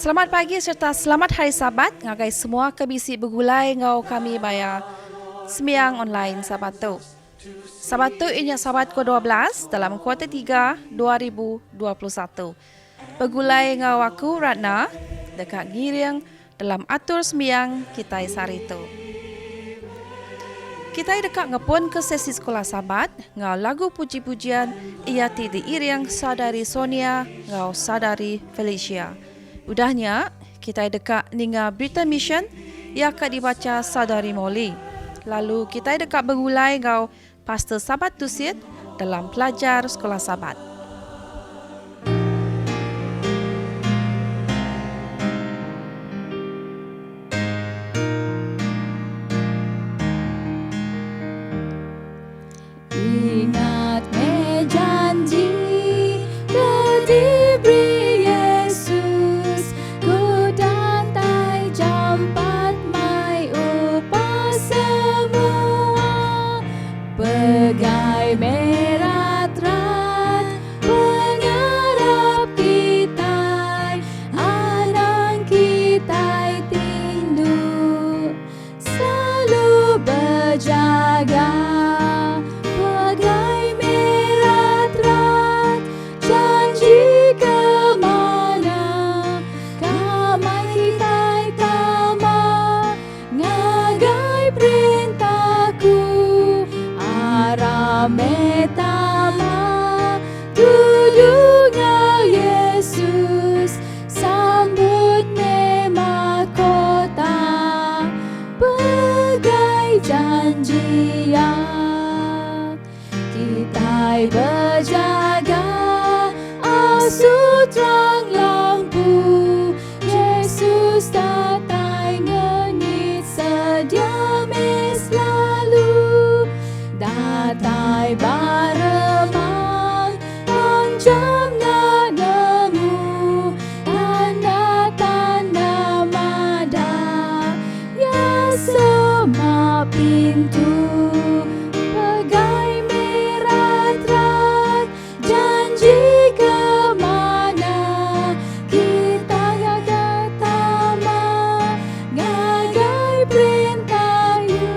Selamat pagi serta selamat hari Sabat ngagai semua kebisi bergulai ngau kami bayar sembiang online Sabat tu. Sabat tu inya Sabat ke-12 dalam kuarter 3 2021. Bergulai ngau aku Ratna dekat Ngiring dalam atur sembiang kita sari tu. Kita dekat ngepun ke sesi sekolah Sabat ngau lagu puji-pujian ia ti diiring saudari Sonia ngau saudari Felicia. Udahnya, kita dekat ninga Berita Mission yang akan dibaca saudari Molly. Lalu kita dekat bergulai ngau Pastor Sabat Tusit dalam pelajar sekolah Sabat. Ingat janji telah diberi Yesus, ku dantai jampat mai upah semua, pegai merat rat pengarap kita, anang kita tindu selalu berjaga. Metama tudungau Yesus, sambut me mahkota, pegai janji yang kita berjaga, asu terang lampu, Yesus datang ngengit sedia me selalu, datai baremang panjang nemu tanda-tanda mada ya semua pintu pegai merat-rat janji kemana kita gagal tama gagai perintah you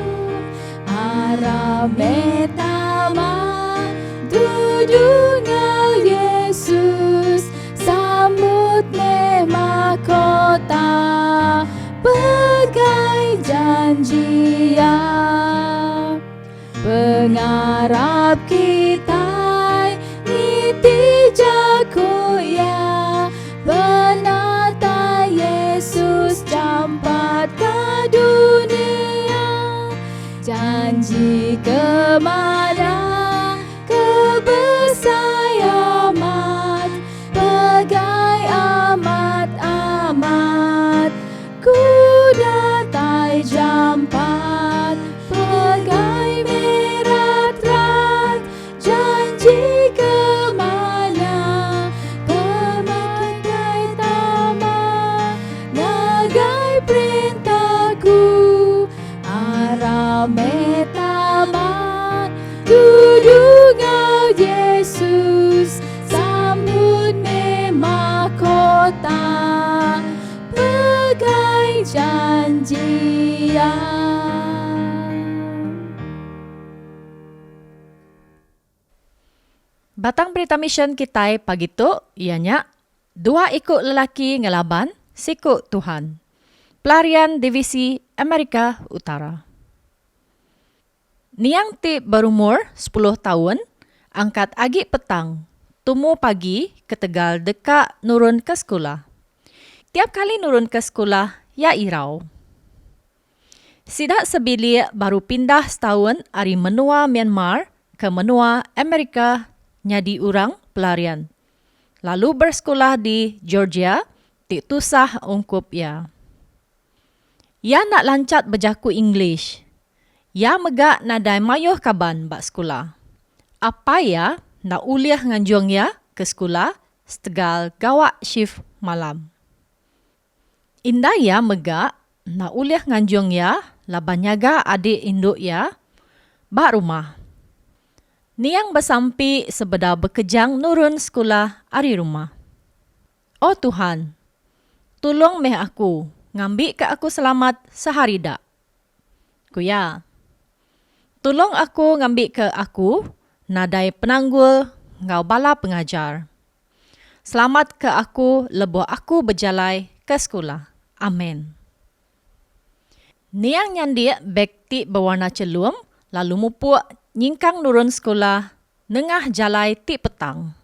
arah metama tudungau Yesus, sambut me mahkota, pegai janji yang pengarap kita niti jago ya, penata Yesus jampat ke dunia, janji kemana kebesai amat, pegai amat-amat, ku datai jampat, pegai merat-rat, janji kemana, pemakai tama, ngagai perintahku, arah metama, tudungau Yesus, sambut me mahkota, pegai janji Batang berita mission kita pagi tu ianya dua ikut lelaki ngelaban sikut Tuhan. Pelarian Divisi Amerika Utara. Niang ti berumur 10 tahun, angkat agi petang, tumu pagi ke Tegal dekat nurun ke sekolah. Tiap kali nurun ke sekolah, ya irau. Sidak sebili baru pindah setahun dari menua Myanmar ke menua Amerika nyadi urang pelarian. Lalu bersekolah di Georgia, ti tusah ungkup ya. Ya nak lancat berjaku English. Ya megak nadai mayuh kaban bak sekolah. Apa ya nak uliah nganjung ya ke sekolah setegal gawak shift malam. Indah ya megak nak uliah nganjung ya laban nyaga adik induk ya bak rumah. Niang bersampi sebeda bekejang nurun sekolah ari rumah. Oh Tuhan, tolong meh aku, ngambil ke aku selamat sehari dak. Kuya, tolong aku ngambil ke aku, nadai penanggul, ngau bala pengajar. Selamat ke aku, lebuh aku berjalai ke sekolah. Amin. Niang nyandi beg ti berwarna celum, lalu mupuk nyingkang nurun sekolah, nengah jalai ti petang.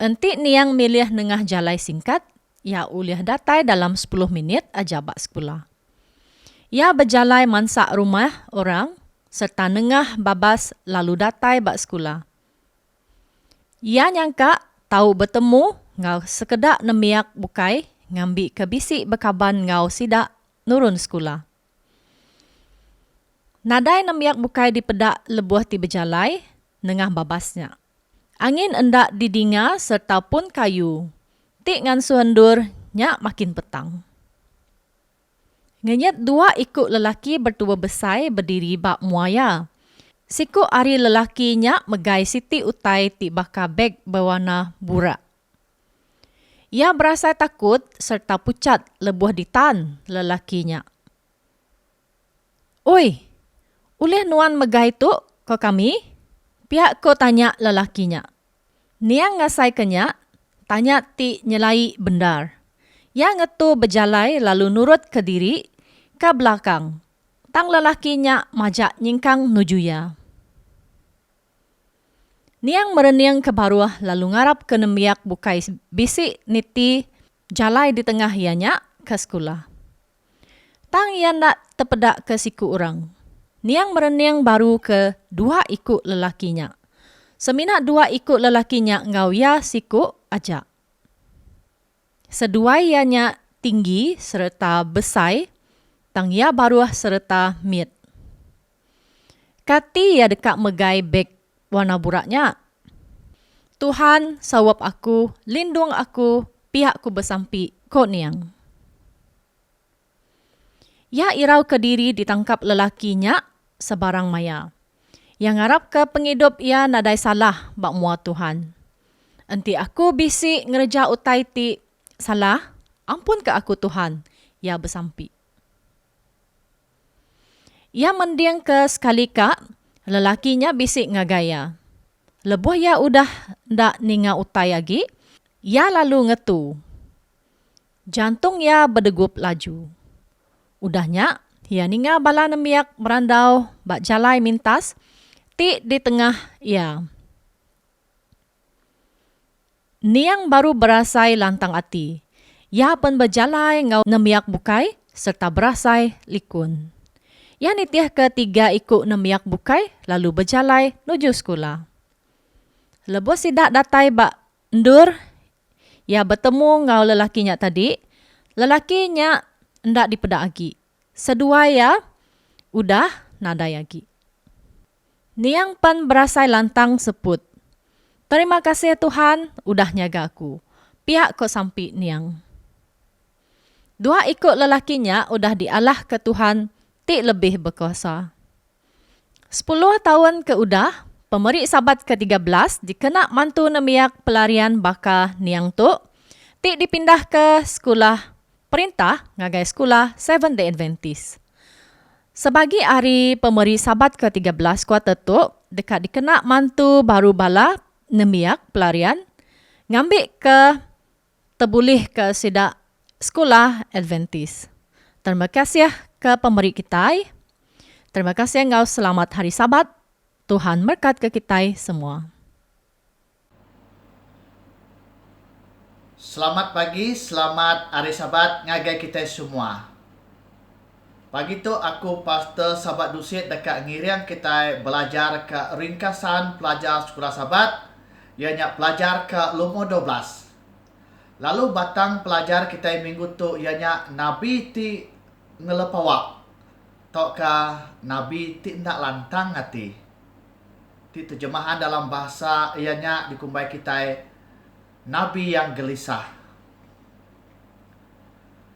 Enti niang milih nengah jalai singkat, ia ulih datai dalam 10 minit aja bak sekolah. Ia berjalai mansak rumah orang, serta nengah babas lalu datai bak sekolah. Ia nyangka tahu bertemu ngau sekedak nemiak bukai, ngambil ke bisik berkaban ngau sidak nurun sekolah. Nadai nemiak bukai di pedak lebuh ti berjalai, nengah babasnya. Angin endak didinga serta pun kayu. Tik ngan suhendur nyak makin petang. Ngenyet dua ikut lelaki bertua besai berdiri bak muaya. Siku ari lelaki nyak megai siti utai ti baka beg berwarna burak. Ia berasa takut serta pucat lebuh ditan lelakinya. Oi, uleh nuan megai tu ko kami? Pihak ko tanya lelakinya. Niang ngasai kenyak, tanya ti nyelai bendar. Ia ngetu berjalai lalu nurut ke diri, ke belakang. Tang lelakinya majak nyingkang nujuya. Niang mereniang ke baruah lalu ngarap ke nemiak bukai bisik niti jalai di tengah ianya ke sekolah. Tang ia nak terpedak ke siku orang. Niang mereniang baru ke dua ikut lelakinya. Seminat dua ikut lelakinya ngau ya siku ajak. Sedua ianya tinggi serta besai, tang ia baruah serta mit. Kati ia dekat megai beg warna buraknya. Tuhan sawap aku, lindung aku, pihakku bersampi kok niang. Ia irau ke diri ditangkap lelakinya sebarang maya. Yang ngarap ke pengidup ia nadai salah bak mua Tuhan. Enti aku bisik ngereja utai ti salah, ampun ke aku Tuhan, ia bersampi. Ia mendiang ke sekali kak, lelakinya bisik ngagaya. Lebuh ia udah ndak ninga utai lagi, ia lalu ngetu. Jantung ia berdegup laju. Udahnya, ia ninga bala nemiak merandau bak jalai mintas, ti di tengah ia. Niang baru berasai lantang ati. Ia pun berjalai ngau nemiak bukai serta berasai likun. Ia nitiah ketiga ikut nemiak bukai lalu berjalai nuju sekolah. Lebuh sidak datai bak endur, ia bertemu ngau lelakinya tadi. Lelakinya ndak dipedak lagi. Sedua ia udah nadai lagi. Niang pan berasai lantang seput. Terima kasih Tuhan, udah nyaga aku. Pihak ko sampi niang. Dua ikut lelakinya udah dialah ke Tuhan, ti lebih berkuasa. 10 tahun ke udah, pemeri sabat ke-13 dikena mantu nemiak pelarian baka niang tu, ti dipindah ke sekolah perintah ngagai sekolah Seventh-day Adventist. Sebagi hari pemeri sabat ke-13 kuarter tu, dekat dikena mantu baru bala nemiak pelarian, ngambil ke terbulih ke sidak sekolah Adventist. Terima kasih ke pemberi kita. Terima kasih engkau selamat hari sabat. Tuhan berkat ke kita semua. Selamat pagi, selamat hari sabat ngagai kita semua. Pagi tu aku pastor sahabat dusit dekat ngiriang kita belajar ke ringkasan pelajar sekolah sahabat, ianya pelajar ke lumur 12. Lalu batang pelajar kita minggu tu ianya Nabi ti ngelepawak. Toka Nabi ti ndak lantang hati. Ti terjemahan dalam bahasa ianya dikumbai kita Nabi yang gelisah.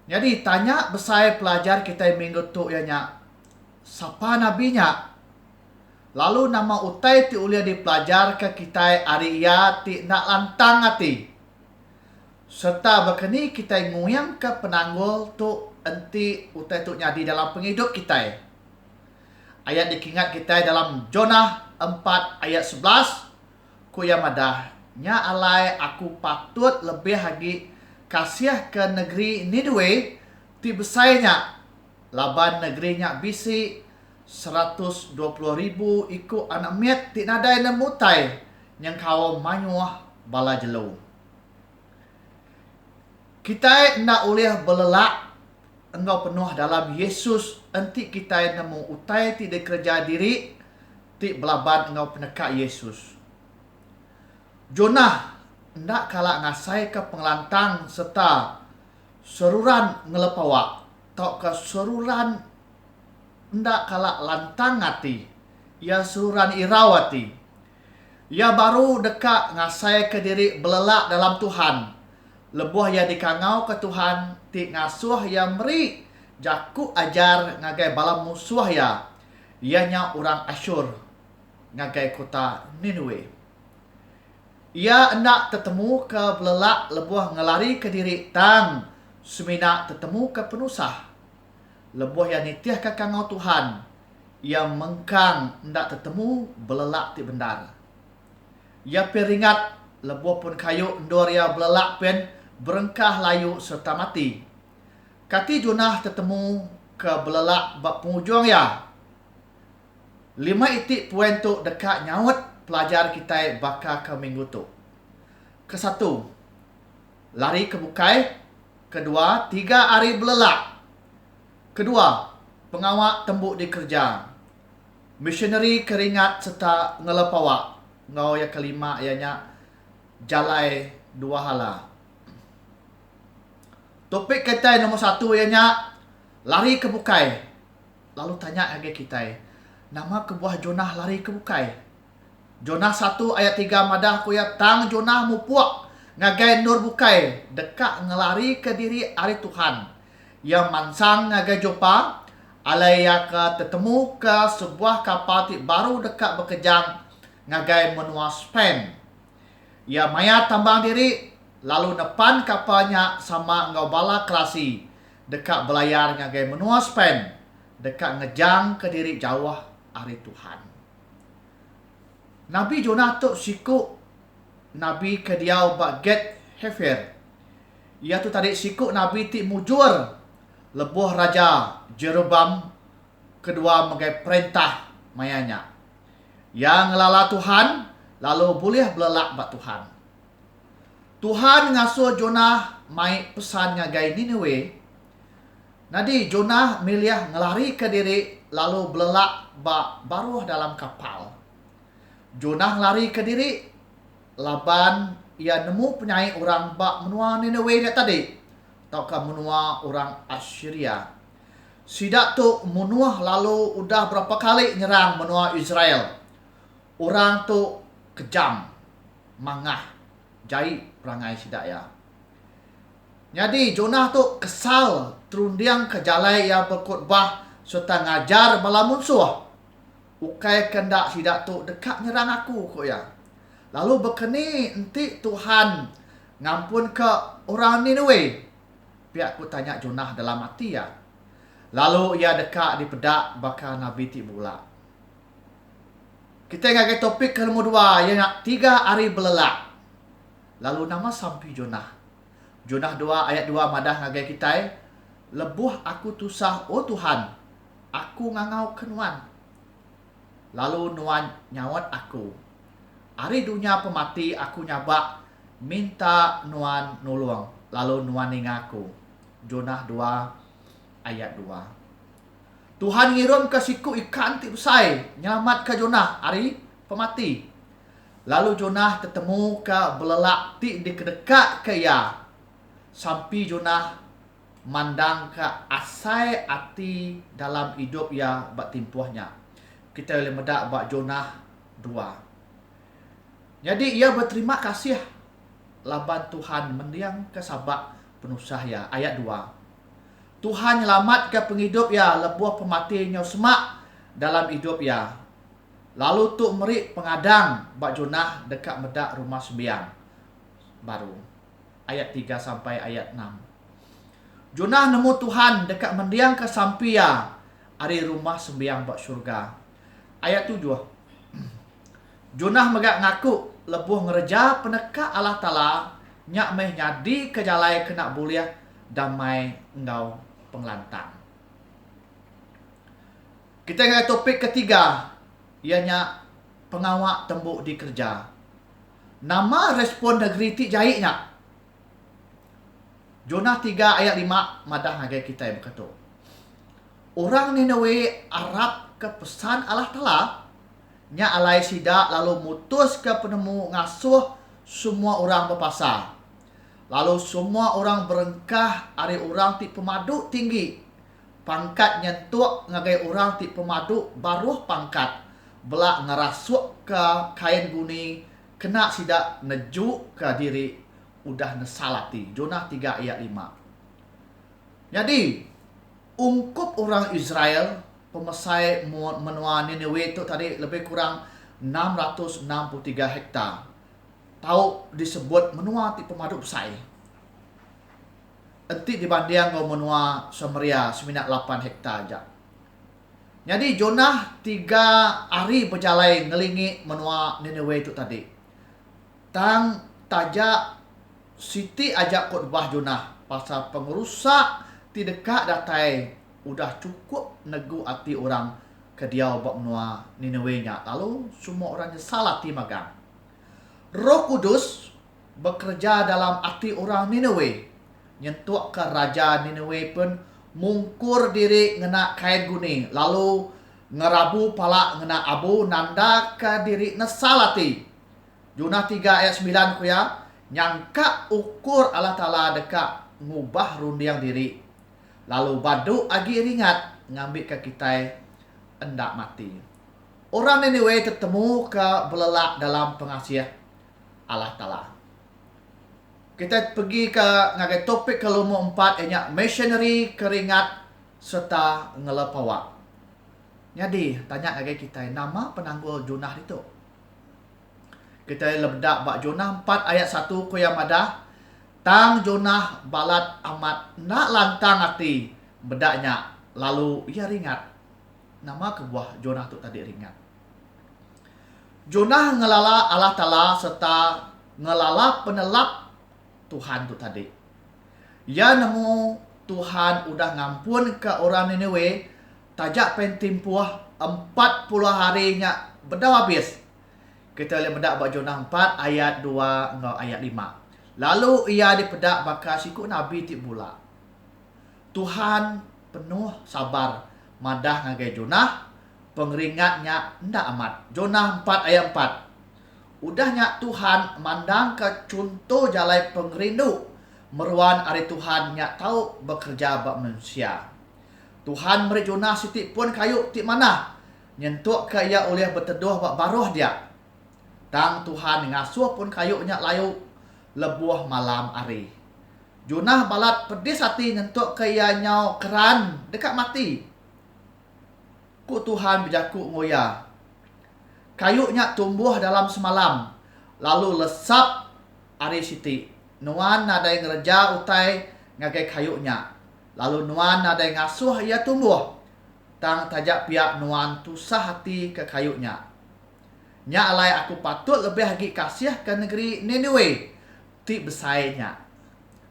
Jadi tanya besai pelajar kita minggu tu ianya siapa nabinya. Lalu nama utai ti ulia dipelajar ke kita hari ia ti nak lantang hati. serta berkeni kita nguyang ke penanggul tu enti utai tu nyadi dalam penghidup kita. Ayat dikingat kita dalam Jonah 4 ayat 11. Ku yang madah, nya alai aku patut lebih lagi kasih ke negeri Niniwe ti besainya laban negerinya bisi 120,000 ikut anak miat ti nadai nemutai yang kau manyuah bala jelu. Kita nak boleh belelak engkau penuh dalam Yesus enti kita nemu utai ti dikerja diri ti belaban engkau penekak Yesus. Jonah ndak kala ngasai ke pengelantang serta seruran ngelepawa tau ke seruran ndak kala lantang hati ia seruran irawati ia baru dekat ngasai ke diri belelak dalam Tuhan lebuh ia dikangau ke Tuhan ti ngasuh ia meri jaku ajar ngagai bala musuh ia ianya orang Asyur ngagai kota Niniwe. Ia hendak tetemu ke belelak lebuh ngelari ke diri tang semina tetemu ke penusah. Lebuh yang nitiah ke kangau Tuhan. Ia mengkang hendak tetemu belelak ti bendar. Ia peringat lebuh pun kayu endor ia belelak pen berengkah layu serta mati. Kati Jonah tetemu ke belelak bak pengujung ya. 5 itik poin tu dekat nyaut pelajar kita bakal ke minggu tu. Kesatu, lari ke bukai. Kedua, 3 hari belelak. Kedua, pengawak tembuk di kerja. Missionary keringat serta ngelepawak. Ngau yang kelima ianya jalai 2 hala. Topik kita nombor 1 ianya lari ke bukai. Lalu tanya lagi kita, nama kebuah Jonah lari ke bukai. Jonah 1 ayat 3 madah kuya tang Jonah mupuak ngagai nur bukai dekat ngelari ke diri hari Tuhan. Yang mansang ngagai Jopa alaya ke tetemu ke sebuah kapal ti baru dekat berkejang ngagai menua Spain. Ia maya tambang diri lalu depan kapalnya sama ngau bala kerasi dekat belayar ngagai menua Spain dekat ngejang ke diri jauh hari Tuhan. Nabi Jonah tu sikuk Nabi kediau baget Hefer. Ia tu tadi sikuk Nabi ti mujur lebuh Raja Jeroboam kedua megai perintah mayanya. Yang ngelala Tuhan lalu boleh belelak bak Tuhan. Tuhan ngasuh Jonah mai pesan ngagai Niniwe. Nadi Jonah milih ngelari ke diri lalu belelak bak baruh dalam kapal. Jonah lari ke diri laban ia nemu penyai orang bak menua Niniwe dia tadi atau ke menua orang Assyria. Sidak tu menua lalu udah berapa kali nyerang menua Israel. Orang tu kejam, mangah, jahit perangai sidak ya. Jadi Jonah tu kesal terundiang ke jalai yang berkhotbah serta ngajar bala musuh. Ukai kendak sidak tu dekat nyerang aku kok ya. Lalu berkeni enti Tuhan ngampun ke orang Niniwe. Pihak ku tanya Jonah dalam hati ya. Lalu ia dekat di pedak bakal Nabi ti pula. Kita ngagai topik ke nombor 2 yang nak 3 hari belelak. Lalu nama sampai Jonah. Jonah 2 ayat 2 madah ngagai kita. Lebuh aku tusah oh Tuhan. Aku ngangau kenuan. Lalu nuan nyawat aku. Hari dunia pemati aku nyabak minta nuan nulung. Lalu nuan ningaku. Jonah 2 ayat 2. Tuhan ngirim ke siku ikan ti besai nyelamat ke Jonah hari pemati. Lalu Jonah ketemu ke belelak ti di kedekat ke ia. Sampai Jonah mandang ke asai ati dalam hidup ia bak timpuhnya. Kita boleh medak bak Jonah 2. Jadi ia berterima kasih laban Tuhan mendiang ke sabak penusah ya. Ayat 2. Tuhan nyelamat ke penghidup ya lebuh pematinya semak dalam hidup ya. Lalu tu merik pengadang bak Jonah dekat medak rumah sembiang baru. ayat 3 sampai ayat 6. Jonah nemu Tuhan dekat mendiang ke sampia ari rumah sembiang bak syurga. Ayat 7. Jonah megak ngaku lebuh ngereja peneka Allah Ta'ala nyak meh nyadi kejalai kena buliah damai engau penglantang. Kita ngai topik ketiga, ianya pengawak tembuk di kerja. Nama respon negeri ti jahitnya. Jonah 3 ayat 5 madah ngagai kita yang berkata. Orang Ninawe Arab ke pesan Allah Ta'ala nya alai sidak lalu mutus ke penemu ngasuh semua orang berpasar. Lalu semua orang berengkah ari orang ti pemadu tinggi. Pangkat nyentuk ngagai orang ti pemadu baruh pangkat. Belak ngerasuk ke kain guni kena sidak nejuk ke diri udah nesalati. Jonah 3 ayat 5. Jadi ungkup orang Israel pemesai menua Niniwe itu tadi lebih kurang 663 hektar. Tahu disebut menua ti pemadu besar. Enti dibanding dengan menua Samaria seminat 8 hektar aja. Jadi Jonah 3 hari berjalan ngelingi menua Niniwe itu tadi. Tang tajak Siti ajak khotbah Jonah pasal pengerusak ti dekat datai udah cukup negu hati orang ke dia buat menua Niniwe nya. Lalu semua orang salah ti magang. Roh Kudus bekerja dalam hati orang Niniwe. Nyentuk ke raja Niniwe pun mungkur diri ngena kain guni. Lalu ngerabu pala ngena abu nanda ke diri nesalati. Jonah 3 ayat 9 kuya. Nyangka ukur Allah Ta'ala dekat ngubah rundiang diri. Lalu badu agi ringat ngambil ke kita endak mati. Orang Niniwe ketemu ke belelak dalam pengasih Allah Ta'ala. Kita pergi ke ngagai topik ke lumur 4 ianya missionary keringat serta ngelepawak. Jadi tanya ngagai kita nama penanggul Jonah itu. Kita lebedak bak Jonah 4 ayat 1 ku yang madah. Tang Jonah balat amat nak lantang hati bedaknya lalu ia ringat. Nama kebuah Jonah tu tadi ringat. Jonah ngelala Allah Ta'ala serta ngelala penelap Tuhan tu tadi. Ya nemu Tuhan udah ngampun ke orang Niniwe. Tajak pentimpuh 40 harinya bedau habis. Kita lihat bedak bak Jonah 4 ayat 2 ngau ayat 5. Lalu ia dipedak bakal siku Nabi ti bula. Tuhan penuh sabar madah ngagai Jonah. Pengeringatnya ndak amat. Jonah 4 ayat 4. Udahnya Tuhan mandang ke contoh jalai pengerindu. Meruan ari Tuhan nyak tahu bekerja bak manusia. Tuhan beri Jonah siti pun kayu ti mana. Nyentuk ke ia oleh berteduh bak baruh dia. Tang Tuhan ngasuh pun kayu nyak layu lebuh malam ari. Jonah balat pedis hati nyentuk ke ia nyau keran dekat mati. Ku Tuhan berjaku ngoya. Kayunya tumbuh dalam semalam. Lalu lesap ari siti. Nuan ada yang ngereja utai ngagai kayunya. Lalu nuan ada yang ngasuh ia tumbuh. Tang tajak pihak nuan tusah hati ke kayunya. Nya alai aku patut lebih lagi kasih ke negeri Niniwe. Ti besainya.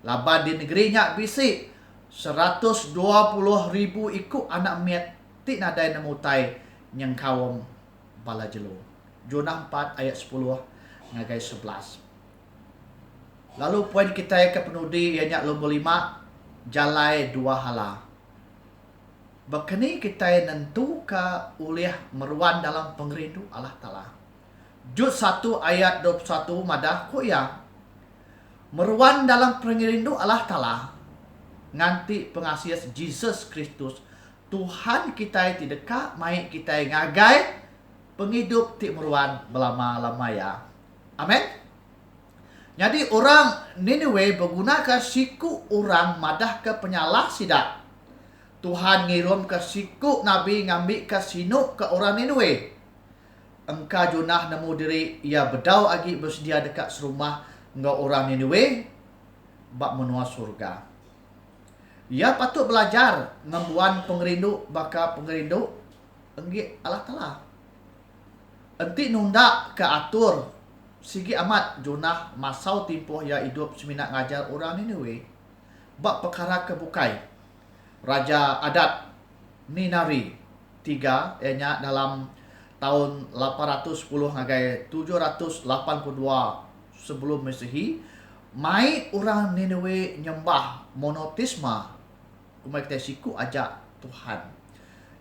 Laban di negerinya bisi 120,000 ikut anak miat. Ti nadai nemutai yang kawam bala jelo. Jonah 4 ayat 10 ngagai 11. Lalu poin kita yang kepenudi ianya nombor 5 jalai 2 hala. Bekeni kita nentu ke ulih meruan dalam pengerindu Allah Ta'ala. Jud 1 ayat 21 madah ku ya. Meruan dalam pengerindu Allah Ta'ala. Nganti pengasih Jesus Kristus. Tuhan kita tidak dekat, mai kita ngagai penghidup ti meruan belama-lama ya. Amin. Jadi orang Niniwe menggunakan siku orang madah ke penyalah sidak. Tuhan ngirim ke siku Nabi ngambil ke sinuk ke orang Niniwe. Engkau Jonah nemu diri ia bedau agi bersedia dekat serumah engkau orang Niniwe. bak menua surga. Ia patut belajar ngambuan pengerindu baka pengerindu enggi Allah Ta'ala. Enti nunda ke atur sigi amat junah masau timpoh ya hidup seminat ngajar orang Niniwe bak perkara kebukai. Raja adat Ninari 3 ianya dalam tahun 810 ngagai 782 sebelum Masehi, mai orang Niniwe nyembah monoteisme, kumai kita siku ajak Tuhan.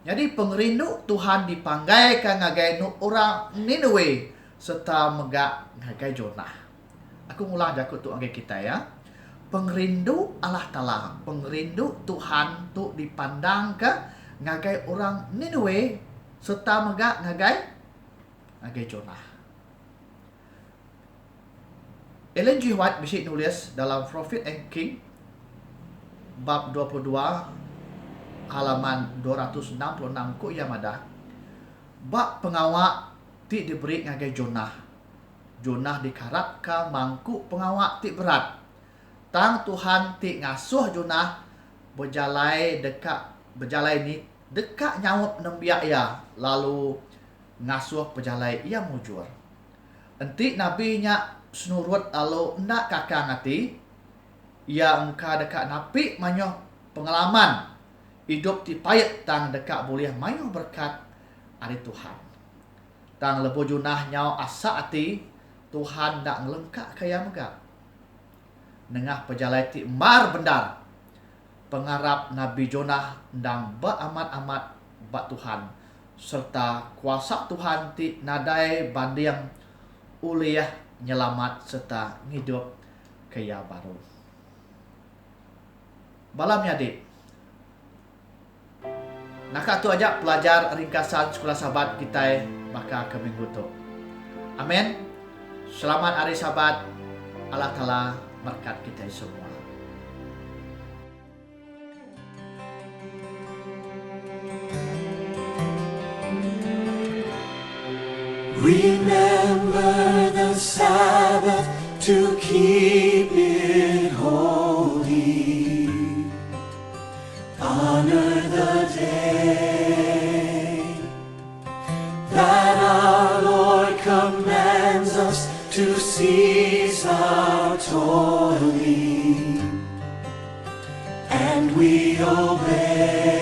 Jadi pengerindu Tuhan dipanggaikan ngagai orang Niniwe serta megak ngagai Jonah. Aku ngulang jakut tu ngagai kita ya. Pengerindu Allah Ta'ala, pengerindu Tuhan tu dipandang ke ngagai orang Niniwe serta megak ngagai Jonah. Ellen G. White bisik nulis dalam Prophet and King bab 22 halaman 266 ku ia madah bab pengawak ti diberi ngagai Jonah. Jonah dikarap ka mangku pengawak ti berat. Tang Tuhan ti ngasuh Jonah berjalai ni dekat nyawap nembiak ia lalu ngasuh berjalai ia mujur. Enti nabi nya senurut lalu ndak kakang ngati ia engka dekat napi manyoh pengalaman hidup ti payet tang dekat boleh manyoh berkat ari Tuhan. Tang lebo Jonah nyau asa ati Tuhan ndak ngelengkak kaya megak. Nengah pejalai ti mar bendar pengarap Nabi Jonah ndang ba amat-amat bak Tuhan serta kuasa Tuhan ti nadai bandiang uliah nyelamat serta ngidup kaya baru. Balam adik. Nak tu aja pelajar ringkasan sekolah sahabat kita maka ke minggu tu. Amin. Selamat hari sahabat. Allah Ta'ala berkat kita semua. Remember the Sabbath to keep it holy. Honor the day that our Lord commands us to cease our toiling, and we obey,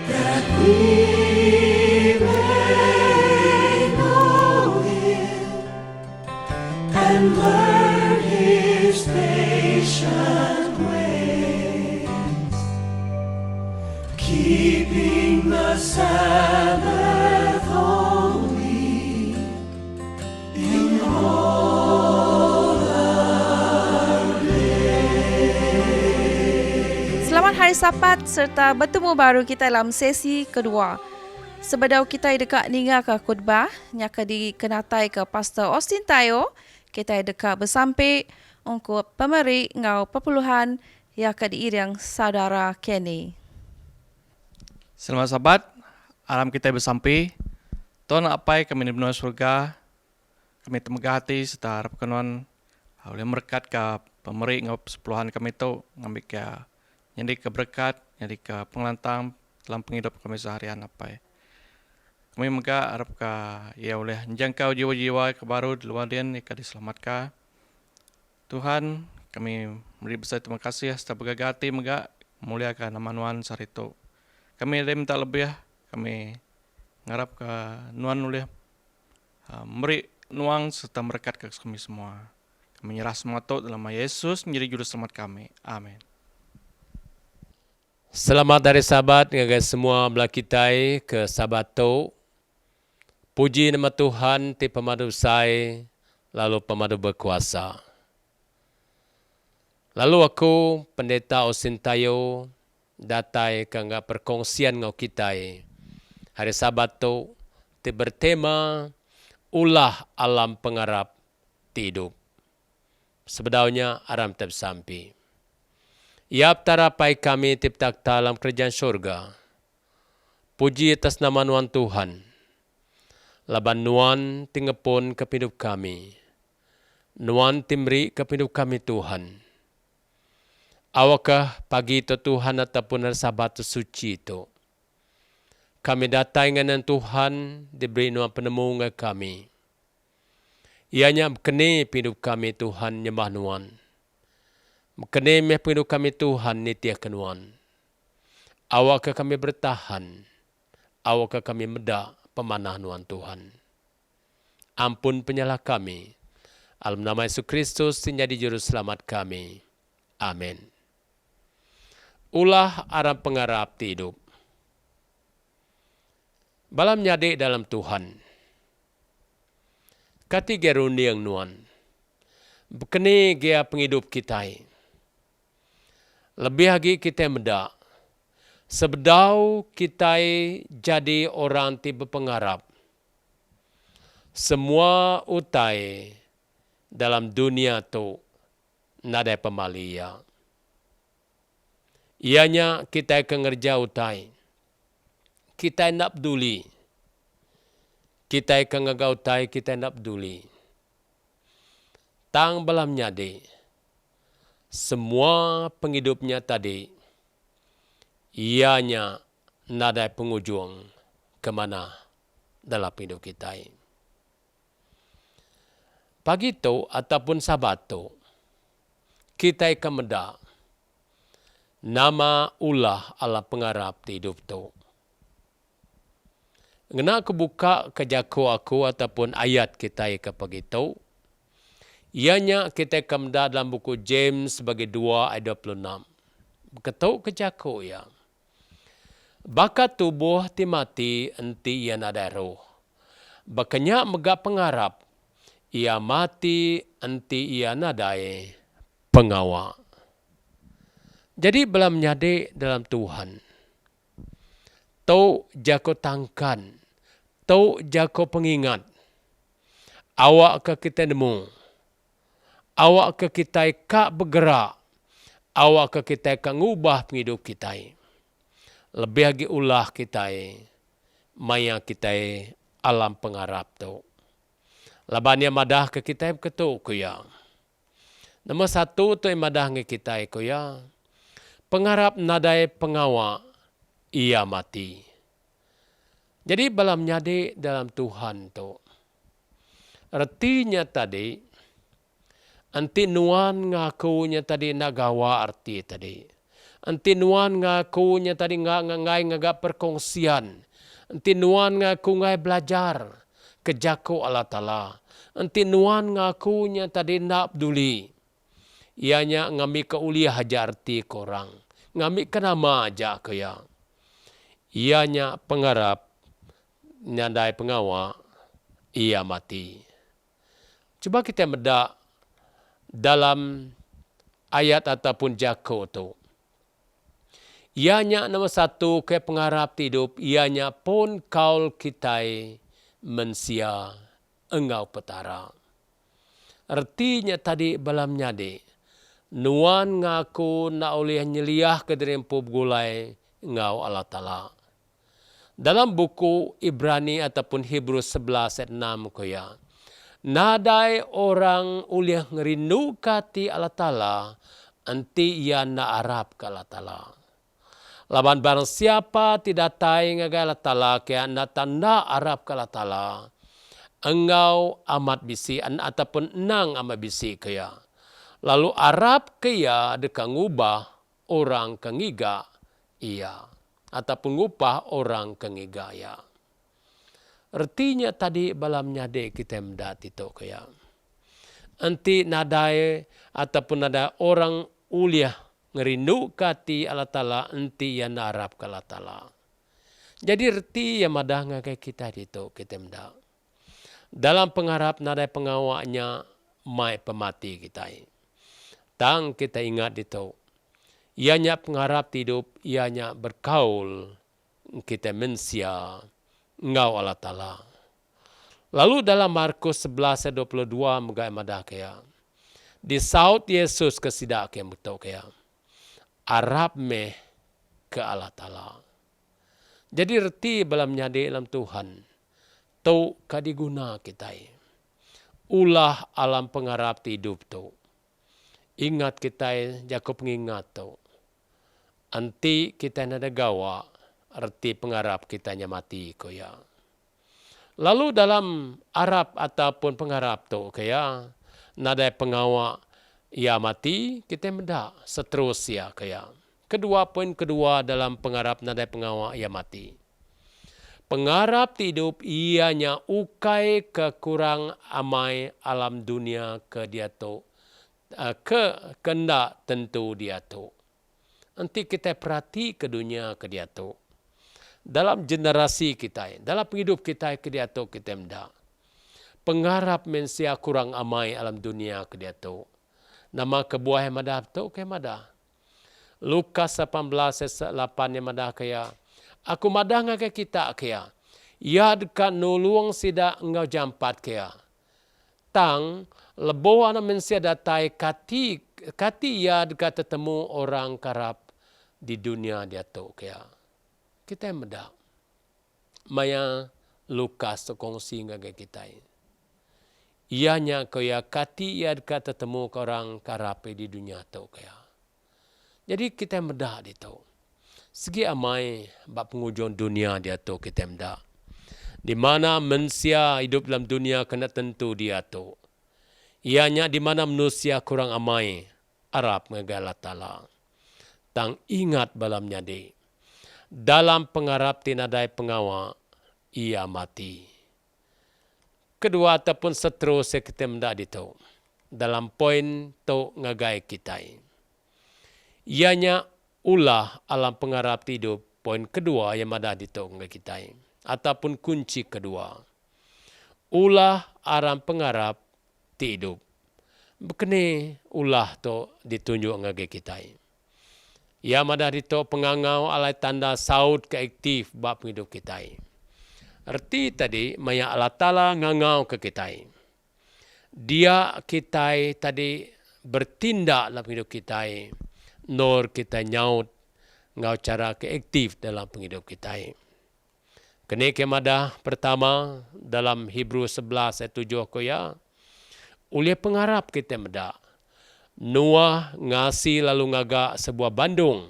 that we may know Him and learn His patient ways, keeping the Sabbath holy in all our days. Selamat Hari Sabat serta bertemu baru kita dalam sesi kedua. Sebelum kita dekat ninga ke khutbah, nyaka dikenatai ke Pastor Austin Tayo, kita dekat bersampai untuk pemeri ngau perpuluhan yang ke diiring saudara Kenny. Selamat sahabat, alam kita bersampai. Tuhan apai kami di benua surga, kami temegah hati serta harap kenuan boleh merkat ke pemeri ngau sepuluhan kami tu ngambil ke jadi ke berkat, jadi ke pengelantang dalam penghidup kami seharian apai. Kami megah harap ke ia boleh menjangkau jiwa-jiwa ke baru di luar dia ni diselamatkan. Tuhan, kami beri besar terima kasih serta bergagah hati megah muliakan nama Nuan saritu. Kami ada minta lebih, kami ngarap ke Nuan boleh memberi nuang serta berkat ke kami semua. Kami nyerah semua tu dalam nama Yesus menjadi juru selamat kami. Amin. Selamat hari Sabat ngagai semua belah kita ke Sabato. Puji nama Tuhan ti pemadu sai lalu pemadu berkuasa. Lalu aku pendeta Austin Tayo datai ke ngak perkongsian ngau kita hari Sabato ti bertema ulah alam pengarap ti hidup. Sebedaunya aram tep sampi. Iap tarapai kami tiptak dalam kerajaan syurga. Puji atas nama Nuan Tuhan. Laban Nuan tingepun ke hidup kami. Nuan timri kepindu kami Tuhan. Awakah pagi itu Tuhan ataupun hari Sabat suci itu. Kami datang dengan Tuhan diberi nuan penemu dengan kami. Ianya berkeni pindu kami Tuhan nyembah nuan. Berkeni meh pindu kami Tuhan nitia kenuan. Awakah kami bertahan. Awakah kami meda pemanah nuan Tuhan. Ampun penyalah kami. Dalam nama Yesus Kristus menjadi juru selamat kami. Amin. Ulah aram pengarap hidup. Balam nyade dalam Tuhan. Kati gerundi yang nuan. Bekeni gea penghidup kita. Lebih lagi kita meda. Sebedau kita jadi orang tiba pengarap. Semua utai dalam dunia tu nada pemalia. Ianya kita kengerja utai. Kita nak peduli. Kita kengagau utai, kita nak peduli. Tang balam nyade. Semua penghidupnya tadi. Ianya nada pengujung kemana dalam hidup kita. Pagi tu ataupun Sabat tu. Kita kemeda. Nama ulah ala pengarap hidup tu. Ngena aku buka ke jako aku ataupun ayat kita ke pagi tu. Ianya kita kemeda dalam buku James sebagai 2 ayat 26. Berketuk ke jako ya. Bakat tubuh timati enti ia nada roh. Bakanya megak pengarap. Ia mati enti ia nadai pengawal. Jadi belam nyade dalam Tuhan. Tau jako tangkan. Tau jako pengingat. Awak ke kita nemu. Awak ke kita kak bergerak. Awak ke kita kak ngubah penghidup kita. Lebih lagi ulah kita. Maya kita alam pengarap tu. Labannya madah ke kita ketuk kuya. Nombor 1 tu madah ke kita kuya. Pengarap nadai pengawa, ia mati. Jadi balam nyade dalam Tuhan tu. Artinya tadi, anti nuan ngakunya tadi nagawa arti tadi. Anti nuan ngakunya tadi ngai ngagak perkongsian. Anti nuan ngaku ngai belajar. Kejaku Allah Ta'ala. Anti nuan ngakunya tadi nak peduli. Ianya ngami ke uliah aja arti korang. Ngami ke nama aja kaya. Ianya pengarap. Nyandai pengawa. Ia mati. Coba kita meda dalam ayat ataupun jako tu. Ianya nombor 1 ke pengarap hidup. Ianya pun kaul kita mensia engau petara. Artinya tadi balam nyade. Nuan ngaku na oleh nyeliah ke derempu gulai ngau Allah Ta'ala. Dalam buku Ibrani ataupun Hebrew 11 ayat 6 kuya. Nadai orang uliah ngerindu kati Allah Ta'ala. Anti ia na Arab ke Allah Ta'ala. Laban barang siapa tidak tai ngagai Allah Ta'ala. Kaya na tanda Arab ke Allah Ta'ala. Engau amat bisi ataupun nang amat bisi kaya. Lalu Arab kaya dekat ngubah orang kengiga ia. Ataupun ngubah orang kengiga ia. Artinya tadi balam nyade kita mendat itu kaya. Anti nadai ataupun ada orang uliah ngerindu kati Allah Ta'ala. Anti yang Arab ke Allah Ta'ala. Jadi erti yang madah ngakai kita itu kita mendat. Dalam pengharap nadai pengawaknya mai pemati kita. Tang kita ingat itu. Ianya pengharap hidup, ianya berkaul. Kita mensia ngau Allah Ta'ala. Lalu dalam Markus 11 ayat 22 megai madah kaya. Di saut Yesus kesidak yang betul kaya. Arab meh ke Allah Ta'ala. Jadi reti balam nyade dalam Tuhan. Tau kadiguna kita. ulah alam pengharap hidup tu. Ingat kita Jakob mengingat tu. Anti kita nada gawa, arti pengharap kitanya mati koya. Lalu dalam Arab ataupun pengharap tu kaya nada pengawa ia mati, kita mendak seterusnya kaya. Poin kedua dalam pengharap nada pengawa ia mati. Pengharap hidup ianya ukai kekurang amai alam dunia ke dia tu. Ke kendak tentu dia tu. Nanti kita perhati ke dunia ke dia tu. Dalam generasi kita, dalam hidup kita ke dia tu kita mendak. Pengharap mensia kurang amai alam dunia ke dia tu. Nama kebuah yang madah tu ke madah. Lukas 18:8 yang madah kaya. Aku madah ngakai kita kaya. Ya dekat nulung sida engau jampat kaya. Tang lebo ana mensia datai kati ya dekat tetemu orang karap di dunia dia tu kaya. Kita medak. Maya Lukas kongsi ngakai kita. Ianya kaya kati ya dekat tetemu orang karap di dunia tu kaya. Jadi kita medak di tu. Segi amai bab penghujung dunia dia tu kita medak. Di mana manusia hidup dalam dunia kena tentu dia tu. Ianya di mana manusia kurang amai Arab ngagala tala. Tang ingat balamnya di. Dalam pengharap tinadai pengawa ia mati. Kedua ataupun seterusnya kita mendak di tu. Dalam poin tu ngagai kita. Ianya ulah alam pengharap hidup. Poin kedua yang ada di tu ngagai kita. Ataupun kunci kedua. Ulah alam pengharap hidup. Bekene ulah tu ditunjuk ngagai kita. Ia madah di tu pengangau alai tanda saud keaktif bab hidup kita. Arti tadi maya Allah Ta'ala ngangau ke kita. Dia kita tadi bertindak dalam hidup kita. Nor kita nyaut ngau cara keaktif dalam penghidup kita. Kene kemada pertama dalam Hebrew 11 ayat 7 koya. Oleh pengharap kita meda. Noah ngasi lalu ngaga sebuah bandung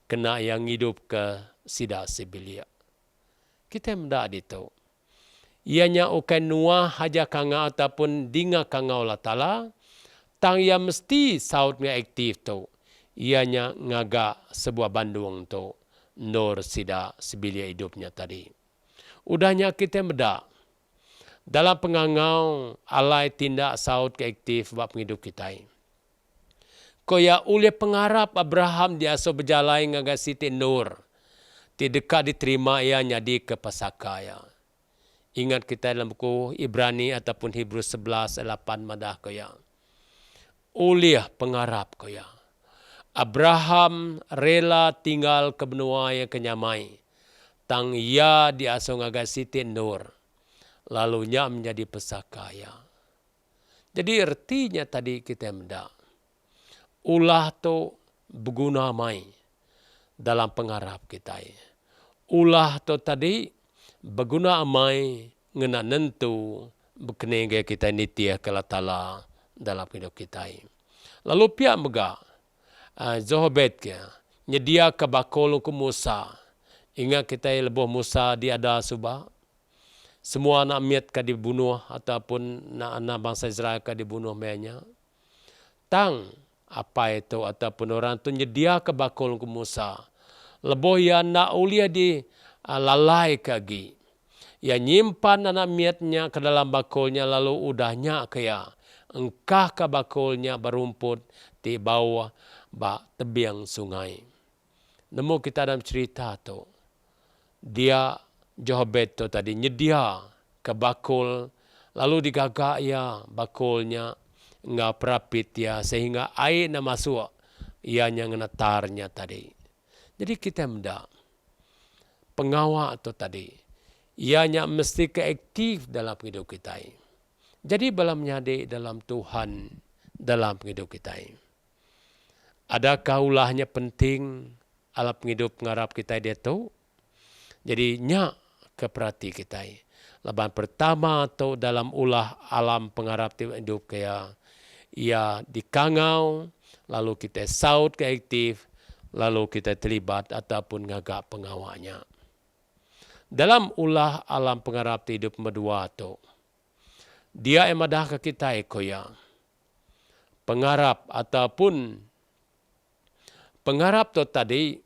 kena yang hidup ke sida sibilia. Kita meda di tu. Ianya ukai Noah haja kanga ataupun dinga kanga Allah Ta'ala. Tang ia mesti saut nga aktif tu. Ianya ngaga sebuah bandung tu. Nor sida sibilia hidupnya tadi. Udahnya kita meda. Dalam pengangau alai tindak saut keaktif bab hidup kita. Koya oleh pengharap Abraham dia so berjalai ngaga Siti Nur. Tidak diterima ianya di ke pasakaya. Ingat kita dalam buku Ibrani ataupun Hebrew 11 ayat 8 madah koya. Oleh pengharap koya. Abraham rela tinggal ke benua yang kenyamai. Tang ia diasong ngaga Siti Nur. Lalunya menjadi pesakaya. Jadi artinya tadi kita mendak. Ulah tu berguna mai dalam pengharap kita. Ulah tu tadi berguna amai ngena nentu berkenega kita nitia kala tala dalam hidup kita. Lalu pihak mega Zohobet ke nyedia ke bakol ku Musa. Ingat kita lebuh Musa diada subah. Semua anak miat ka dibunuh ataupun anak bangsa Israel ka dibunuh mereka. Tang apa itu ataupun orang tu nyedia ke bakol ku Musa. Lebuh ya nak ulia di lalai kagi. Ya nyimpan anak miatnya ke dalam bakolnya lalu udahnya kaya. Engkah ke bakolnya berumput di bawah tebiang sungai. Nemu kita dalam cerita tu. Dia Johobet tu tadi nyedia ke bakul lalu digagak ya bakulnya ngah perapit ya sehingga air na masuk ianya ngenetarnya tadi. Jadi kita mendak pengawal tu tadi ianya mesti keaktif dalam hidup kita. Jadi balamnya dalam Tuhan dalam hidup kita. Adakah ulahnya penting alam hidup ngarap kita dia tu? Jadi nyak keperhati kita. Laban pertama tu dalam ulah alam pengharap hidup kaya ia dikangau, lalu kita saut ke aktif, lalu kita terlibat ataupun ngagak pengawalnya. Dalam ulah alam pengharap hidup kedua tu, dia emadah ke kita koya. Pengharap ataupun pengharap tu tadi,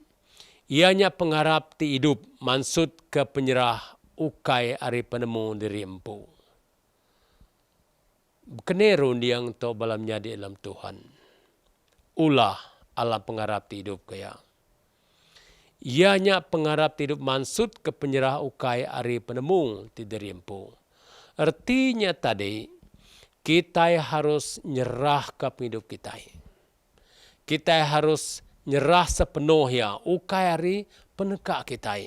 ianya pengharap ti hidup maksud ke penyerah ukai ari penemu diri empu. Kene rundiang to balamnya di dalam Tuhan. Ulah alam pengharap ti hidup kaya. Ianya pengharap ti hidup maksud ke penyerah ukai ari penemu ti diri empu. Artinya tadi, kita harus nyerah ke hidup kita. Kita harus nyerah sepenuhnya ukai hari penekak kita.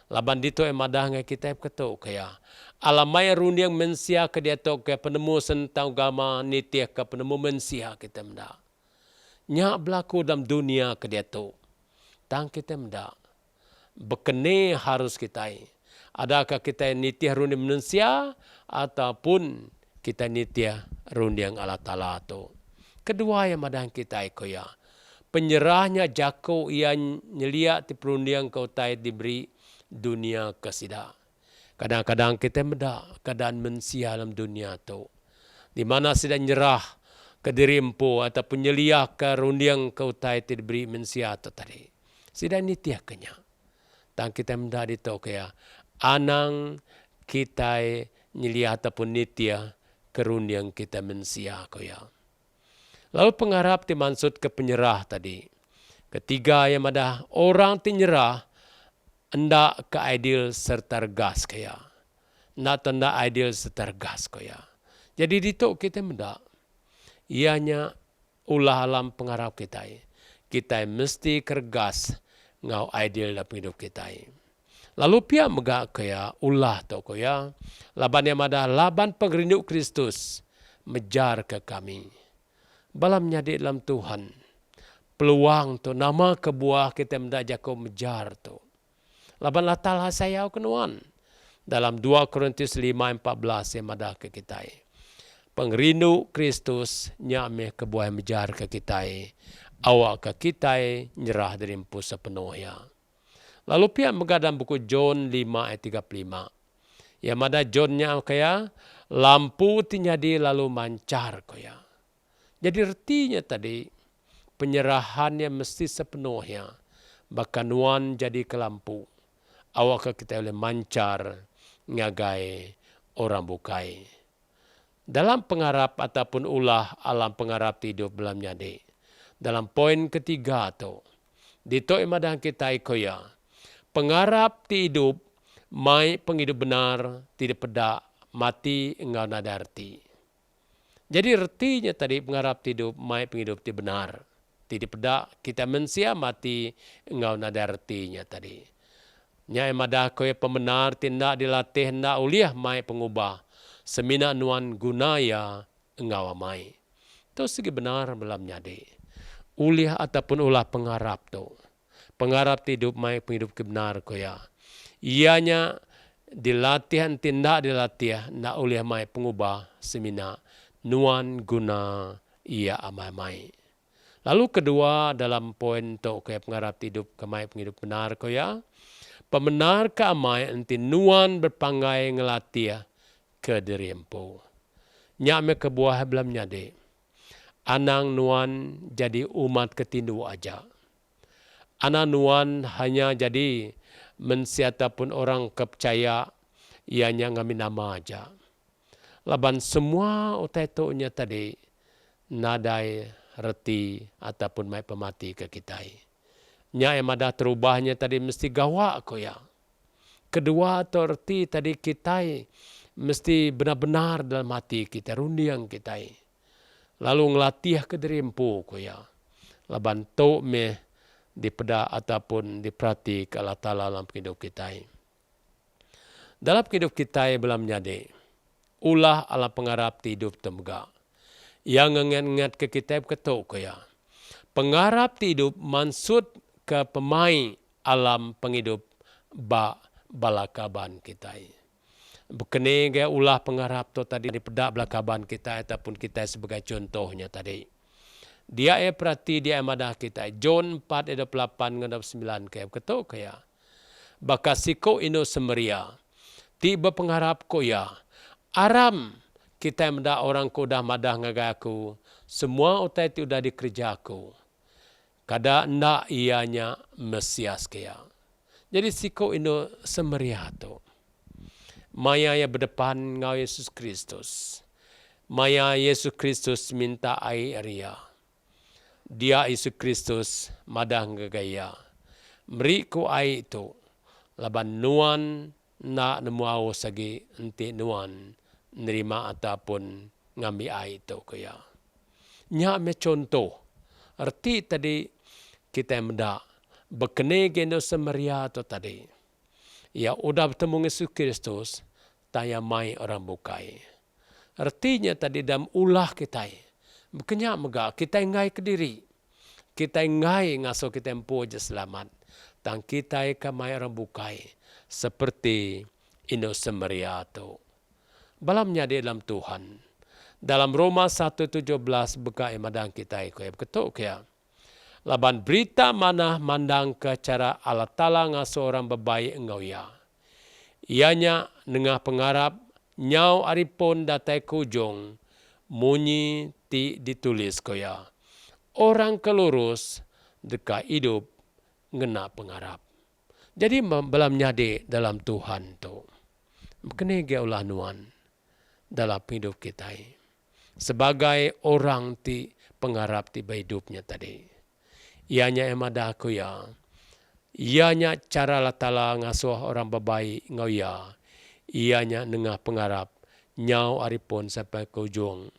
Laban dito madah ngai kita ketuk kaya. Alamai rundiang mensia ke dia tok ke penemu sentang agama nitih ke penemu mensia kita menda. Nyak berlaku dalam dunia ke dia tok. Tang kita menda. Bekene harus kita. Adakah kita nitih rundiang mensia ataupun kita nitih rundiang Allah Ta'ala tu. Kedua yang madah kita kaya. Penyerahnya jako ia nyelia ti perundiang kau tai diberi dunia kesida. Kadang-kadang kita meda keadaan mensia dalam dunia tu. Di mana sedang nyerah ke diri empu ataupun nyelia ke rundiang kau tai diberi mensia tu tadi. Sedang nitiah kenya. Dan kita meda di tu kaya anang kita nyelia ataupun nitiah ke rundiang kita mensia kaya. Lalu pengharap dimaksud ke penyerah tadi. Ketiga yang ada orang nyerah hendak ke ideal serta regas kaya. Nak tanda ideal serta regas kaya. Jadi itu kita mendak. Ianya ulah alam pengharap kita. Kita mesti kergas ngau ideal dalam hidup kita. Lalu pia megak kaya ulah tu kaya. Laban yang ada laban pengrindu Kristus mejar ke kami. Balamnya di dalam Tuhan. Peluang tu nama kebuah kita mendak jako mejar tu. Laban latala saya kenuan. Dalam 2 Korintus 5:14 yang ada ke kita. Pengrindu Kristus nyame kebuah mejar ke kita. Awak ke kita nyerah dari empu sepenuhnya. Lalu pihak megadam buku John 5:35. Yang ada Johnnya kaya lampu tinyadi lalu mancar kaya. Jadi artinya tadi penyerahannya mesti sepenuhnya. Bahkan wan jadi ke lampu. Awak kita boleh mancar ngagai orang bukai. Dalam pengharap ataupun ulah alam pengharap hidup dalam nyadi. Dalam poin ketiga tu. Dito imadang kita ikoya. Pengharap hidup mai penghidup benar tidak pedak mati engau nadarti. Jadi artinya tadi pengharap hidup mai penghidup ti benar. Tidak pedak kita mensia mati engau nada artinya tadi. Nya emada koe pemenar tindak dilatih ndak uliah mai pengubah. Semina nuan gunaya engau mai. Itu segi benar belam nyade. Uliah ataupun ulah pengharap tu. Pengharap hidup mai penghidup kebenar koya. Ianya dilatih tindak dilatih ndak uliah mai pengubah semina nuan guna ia amai-mai. Lalu kedua dalam poin tu kaya pengharap hidup kemai penghidup benar kaya. Pemenar ke amai enti nuan berpanggai ngelatih ke diri empu. Nyame kebuah belam nyade. Anang nuan jadi umat ketindu aja. Anang nuan hanya jadi mensiata pun orang kepercaya ianya ngamin nama aja. Laban semua utai-tunya tadi nadai reti ataupun mai pemati ke kita. Nya yang ada terubahnya tadi mesti gawak ko ya. Kedua atau reti tadi kita mesti benar-benar dalam hati kita, rundiang kita. Lalu ngelatih ke diri empu ko ya. Laban tu me dipeda ataupun diperhati ke Allah Ta'ala dalam hidup kita. Dalam hidup kita belum nyade. Ulah ala pengharap hidup temga. Yang ngengat ke kita ketuk ya. Pengharap hidup maksud ke pemain alam penghidup ba balakaban kita. Bekene gaya ulah pengharap tu tadi di pedak belakaban kita ataupun kita sebagai contohnya tadi. Dia perhati dia madah kita. John 4:8-9 kaya ketuk kaya. Bakasiko ino semeria. Tiba pengharap ko ya. Aram kita madah orang ko dah madah ngagaku. Semua utai ti udah dikerjaku. Kada ndak ianya Mesias kaya. Jadi siko ino semeria tu. Maya yang berdepan ngau Yesus Kristus. Maya Yesus Kristus minta air ria. Dia Yesus Kristus madah ngagaya. Meri ku air itu. Laban nuan na nemuau sagi enti nuan nerima ataupun ngambil air itu kaya. Nya me contoh. Arti tadi kita mendak bekene geno semeria tu tadi. Ya udah bertemu Yesus Kristus, tanya mai orang bukai. Artinya tadi dalam ulah kita, berkenyak mega kita ngai ke diri. Kita ngai ngaso kita empu je selamat. Tang kita ke mai orang bukai. Seperti ino semeria tu. Balamnya di dalam Tuhan. Dalam Roma 1:17 bekai madang kita kaya ketuk ya. Laban berita mana mandang ke cara Allah Ta'ala ngaso orang bebaik engau ya. Ianya nengah pengarap nyau aripun datai kujung munyi ti ditulis koya. Orang kelurus deka hidup ngena pengarap. Jadi belam nyade dalam Tuhan tu. Kena ge ulah nuan dalam hidup kita. Sebagai orang ti pengarap ti hidupnya tadi. Ianya emada aku ya. Ianya cara latala ngasuh orang babai ngau ya. Ianya nengah pengarap nyau aripun sampai ke ujung.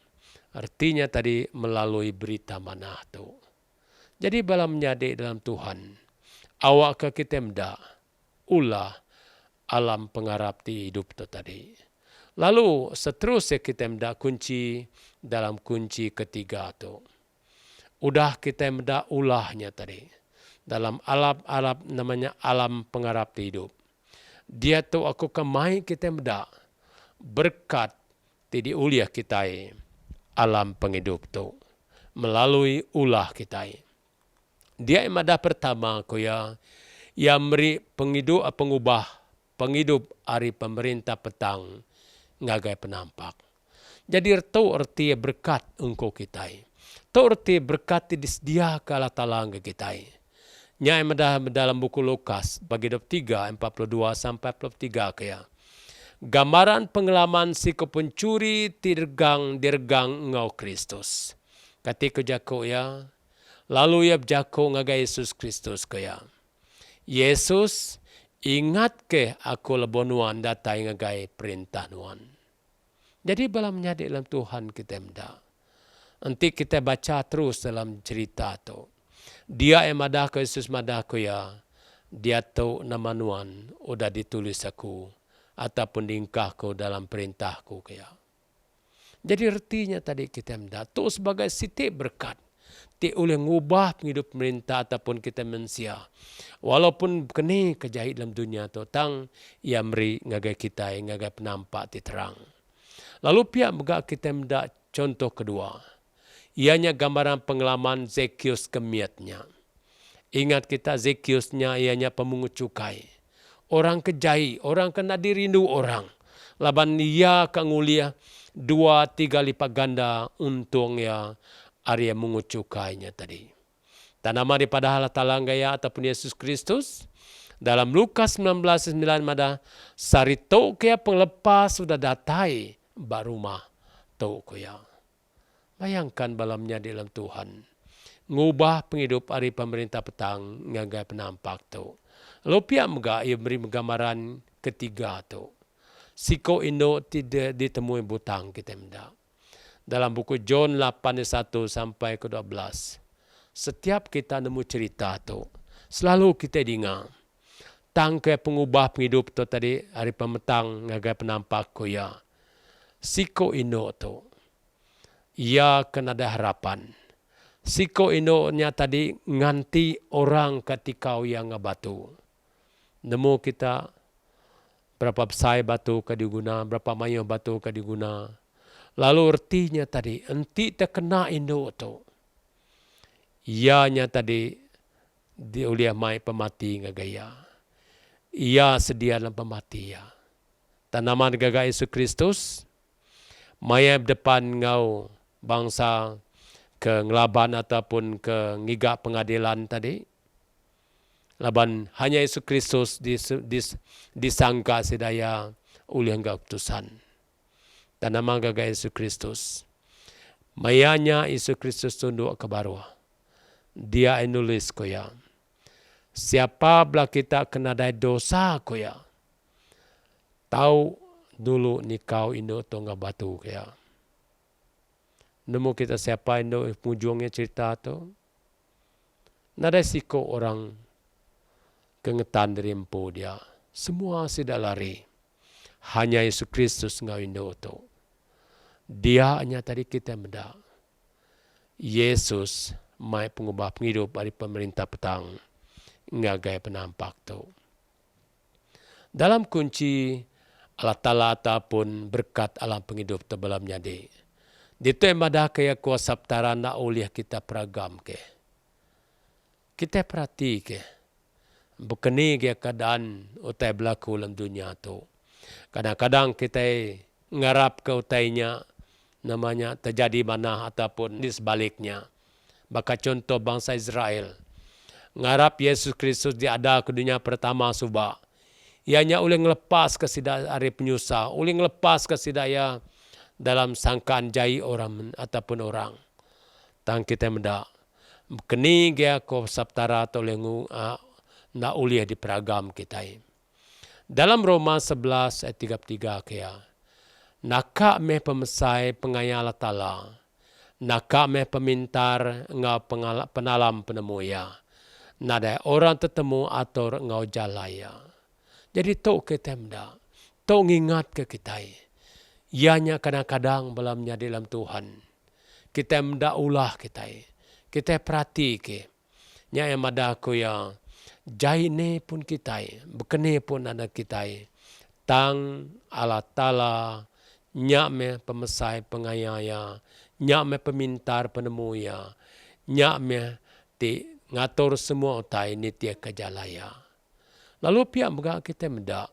Artinya tadi melalui berita mana tu. Jadi balam nyade dalam Tuhan. Awak ke kita mda ulah alam pengarap ti hidup tu tadi. Lalu seterusnya kita mda kunci dalam kunci ketiga tu. Udah kita mda ulahnya tadi. Dalam alam namanya alam pengarap hidup. Dia tu aku kemai kita mda berkat ti uliah kita alam penghidup tu. Melalui ulah kita. Dia mada pertama ko ya yang meri penghidup hari pemerintah petang ngagai penampak. Jadi erti berkat engkau kita. Erti berkat disediakan Allah Ta'ala ke kita. Nya dalam buku Lukas bagi 3 42 sampai 43 kaya. Gambaran pengalaman si pencuri dirgang ngau Kristus. Ketika jako ya, lalu ya jako ngagai Yesus Kristus kaya. Yesus ingat ke aku lebonuan datai ngagai perintah nuan. Jadi balamnya dalam Tuhan kita mda. Nanti kita baca terus dalam cerita tu. Dia yang madah ke Yesus madah ke ya. Dia tahu nama nuan udah ditulis aku. Ataupun diingkahku dalam perintahku kaya. Jadi artinya tadi kita mda. Tu sebagai siti berkat. Ti oleh ngubah hidup pemerintah ataupun kita manusia. Walaupun kena kejahit dalam dunia tu. Tang ia meri ngagai kita ngagai penampak ti terang. Lalu pihak megak kita mda contoh kedua. Ianya gambaran pengalaman Zekius kemiatnya. Ingat kita Zekiusnya ianya pemungut cukai. Orang kejai, orang kena dirindu orang. Laban ia kangulia 2-3 lipat ganda untung ya Arya mungut cukainya tadi. Tanama daripada Allah Ta'ala gaya ataupun Yesus Kristus. Dalam Lukas 19:9 mada sarito kaya penglepas sudah datai barumah tau kaya. Bayangkan balamnya dalam Tuhan. Ngubah penghidup hari pemerintah petang ngagai penampak tu. Lalu pihak mega ia beri gambaran ketiga tu. Siko indo tidak ditemui butang kita menda. Dalam buku John 8:1 sampai ke 12. Setiap kita nemu cerita tu, selalu kita dengar. Tangkai pengubah penghidup tu tadi hari pemetang ngagai penampak ko ya. Siko indo tu. Ia kena ada harapan. Siko inonya tadi nganti orang ketika yang ngabatu. Nemu kita Berapa besar batu ka diguna, berapa mayo batu ka diguna. Lalu artinya tadi, enti terkena indo tu. Ianya tadi diuliah mai pemati ngagaya. Ia sedia dalam pemati ya. Tanaman gaga Yesus Kristus, maya depan ngau bangsa ke ngelaban ataupun ke ngigak pengadilan tadi. Laban hanya Yesus Kristus disangka sedaya oleh engkau keputusan. Dan nama gaga Yesus Kristus. Mayanya Yesus Kristus tunduk ke bawah. Dia nulis koya. Siapa belah kita kena dai dosa koya. Tahu dulu ni kau indo tonga batu koya. Nemu kita siapa indo mujungnya cerita tu. Nada siko orang kengetan dari empu dia. Semua sudah lari. Hanya Yesus Kristus ngau indo tu. Dia hanya tadi kita mendak. Yesus mai pengubah penghidup dari pemerintah petang. Ngagai penampak tu. Dalam kunci Allah Ta'ala ataupun berkat alam penghidup terbelam nyadi. Dito yang madah kaya kuasa ptara na uliah kita peragam ke. Kita perhati ke. Bukeni kaya keadaan utai berlaku dalam dunia tu. Kadang-kadang kita ngarap ke utainya namanya terjadi mana ataupun di sebaliknya. Baka contoh bangsa Israel. Ngarap Yesus Kristus diada ke dunia pertama subak. Ianya ulih ngelepas ke sidak hari penyusah. Ulih ngelepas ke sidaya dalam sangkaan jai orang ataupun orang. Tang kita mendak. Keni dia ko saptara atau lengu na ulih di peragam kita. Dalam Roma 11 ayat 33 kaya. Naka meh pemesai pengayala tala. Naka meh pemintar ngau penalam penemuya. Nada orang tetemu atau ngau jalaya. Jadi tok kita mendak. Tok ngingat ke kita. Ianya kadang-kadang belamnya dalam Tuhan. Kita mendak ulah kita. Kita perhati ke. Nya yang madah ko ya. Jaine pun kita. Bekene pun anak kita. Tang Allah Ta'ala. Nyak me pemesai pengayaya. Nyak me pemintar penemuya. Nyak me ti ngatur semua utai nitia kejalaya. Lalu pihak megak kita mendak.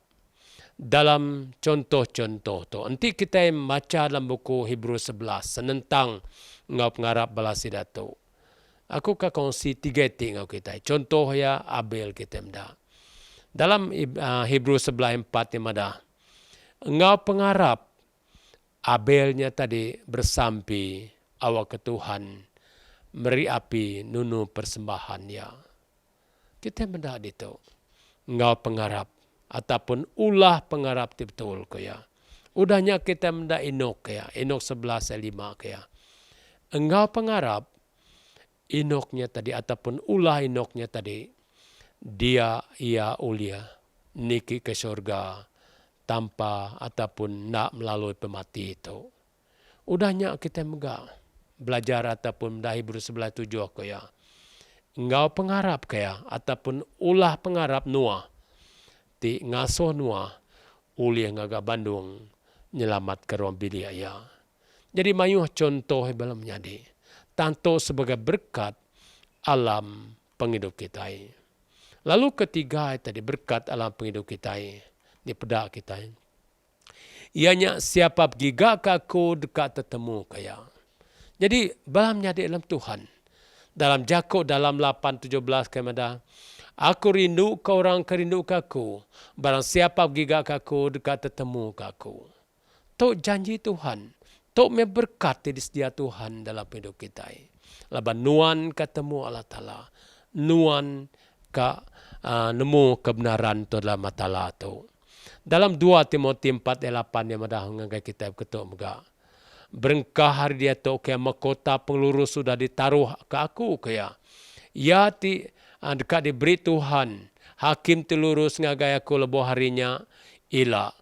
Dalam contoh-contoh tu. Nanti kita baca dalam buku Hebrew 11. Senentang ngau pengarap balasi datu. Aku ka kongsi 3 ngau kita. Contoh ya Abel kita mendak. Dalam Hebrew 11:4 yang ada. Ngau pengarap Abelnya tadi bersampi awak ke Tuhan. Meri api nunu persembahan ya. Kita mendak itu. Ngau pengarap. Ataupun ulah pengarap betul kaya. Udahnya kita mendak Enok kaya. Enok 11:5 kaya. Engkau pengarap. Enoknya tadi ataupun ulah Enoknya tadi. Dia ia ulia. Niki ke surga. Tanpa ataupun nak melalui pemati itu. Udahnya kita megah. Belajar ataupun dah Hebrew 11:7 kaya. Engkau pengarap kaya. Ataupun ulah pengarap Noah. Ti ngasuh Noah. Uli ngaga Bandung. Nyelamat ke ruang bilik ayah. Jadi mayuh contoh belum nyadi. Tanto sebagai berkat alam penghidup kita. Lalu ketiga tadi berkat alam penghidup kita. Di pedak kita. Ianya siapa giga kaku dekat tetemu kaya. Jadi balam nyadi dalam Tuhan. Dalam Jakub dalam 8:17 kemada. Aku rindu ke orang kerindu kaku. Barang siapa giga kaku dekat tetemu kaku. Tok janji Tuhan. Tok me berkat di sedia Tuhan dalam hidup kita. Laban nuan ketemu Allah Ta'ala. Nuan ka nemu kebenaran tu dalam mata Allah tu. Dalam 2 Timotius 4:8 yang madah ngagai kita ketuk mega. Berengkah hari dia tu kaya mahkota peluru sudah ditaruh ke aku kaya. Ya ti dekat diberi Tuhan. Hakim telurus ngagai aku lebuh harinya ila.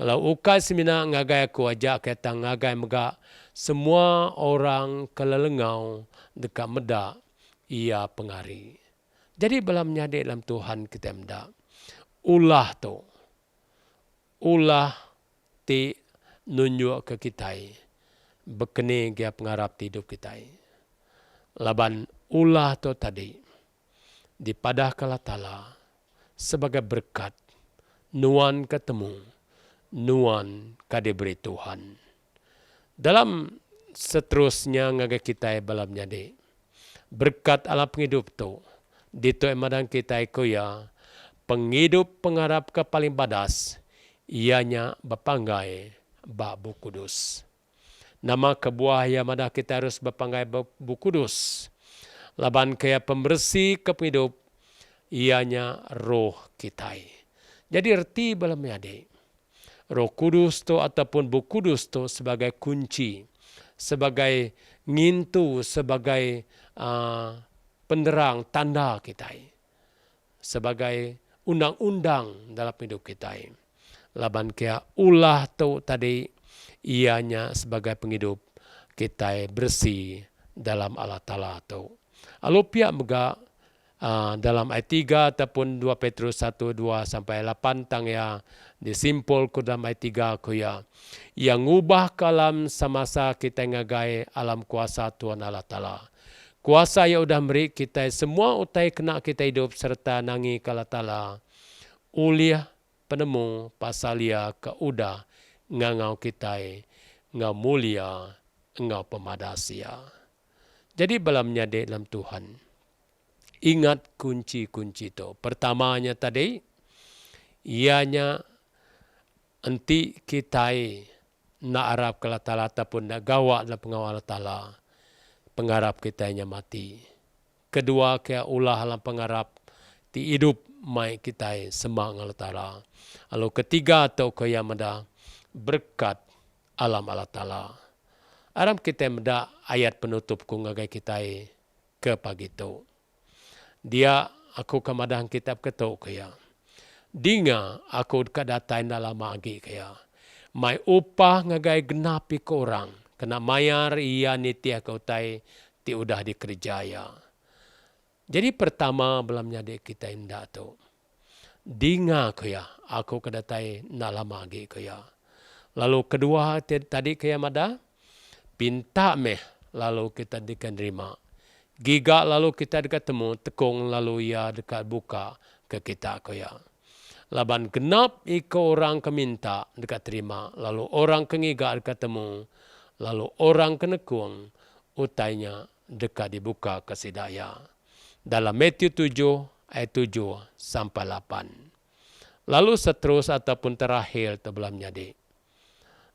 Kalau ukai semina ngagai aku ajak kata ngagai mega. Semua orang kelelengau dekat meda ia pengari. Jadi belam nyadi dalam Tuhan kita meda. Ulah tu. ulah ti nunjuk ke kita bekene dia pengarap ti hidup kita. Laban ulah tu tadi dipadah kala tala sebagai berkat nuan ketemu, nuan kadiberi Tuhan. Dalam seterusnya ngaga kita balam jadi berkat alam penghidup tu dito emadang kita ya penghidup pengharap ke paling badas ianya bapanggai Babu Kudus. Nama kebuah yang madah kita harus bapanggai Babu Kudus. Laban kaya pembersih ke penghidup ianya roh kita. Jadi erti balam jadi Roh Kudus tu ataupun Buku Kudus tu sebagai kunci, sebagai ngintu, sebagai penderang tanda kita, sebagai undang-undang dalam hidup kita. Laban kaya ulah tu tadi ianya sebagai penghidup kita bersih dalam Allah Ta'ala tu. Alu pihak mega dalam ayat 3 ataupun 2 Petrus 1, 2 sampai 8 tang ya disimpul ke dalam ayat 3 ku ya yang ngubah kalam semasa kita ngagai alam kuasa Tuhan Allah Ta'ala. Kuasa yang udah beri kita semua utai kena kita hidup serta nangi kala Ta'ala uliah penemu pasalia ke udah ngangau kita ngau mulia ngau pemadasia. Jadi balamnya di dalam Tuhan. Ingat kunci-kunci itu. Pertamanya tadi, ianya enti kita nak harap ke Allah Ta'ala ataupun nak gawak dalam pengawal Allah Ta'ala. Pengharap kita nya mati. Kedua, kaya ulah dalam pengharap ti hidup mai kita semang Allah Ta'ala. Lalu ketiga atau kaya mada berkat alam Allah Ta'ala. Aram kita mada ayat penutup ku ngagai kita ke pagi itu. Dia aku kemadang kitab ketuk kaya. Dinga aku kadatain dalam agi kaya. Mai upah ngagai genapi ke orang. Kena mayar ia nitia kau tai ti udah dikerjaya. Jadi pertama belamnya dek kita indah tu. Dinga kaya aku kadatai dalam agi kaya. Lalu kedua tadi kaya mada. Pinta meh lalu kita diterima. Giga lalu kita ketemu, tekung lalu ia dekat buka ke kita kaya. Laban genap iko orang keminta dekat terima, lalu orang kengiga ketemu, lalu orang kenekung utainya dekat dibuka ke sidaya. Dalam Matius 7 ayat 7 sampai 8. Lalu seterus ataupun terakhir tebelam jadi.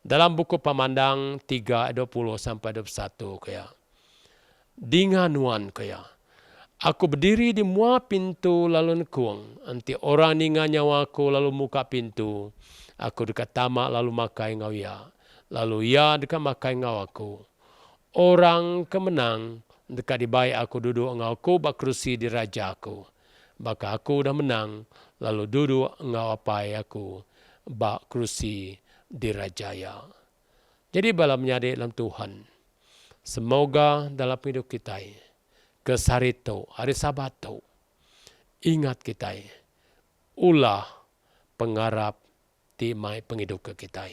Dalam buku Pemandang 3 ayat 20 sampai 21 kaya. Dinganuan kaya. Aku berdiri di mua pintu lalu nekuang. Anti orang ninga nyawaku lalu muka pintu. Aku dekat tamak lalu makai ngau ya. Lalu ya dekat makai ngau aku. Orang kemenang dekat di baik aku duduk ngau aku bak kerusi di raja aku. Baka aku dah menang lalu duduk ngau apai aku bak kerusi di rajaya. Jadi balamnya di dalam Tuhan. Semoga dalam hidup kita, kesarito, hari Sabat tu, ingat kita, ulah pengharap timai penghidup ke kita.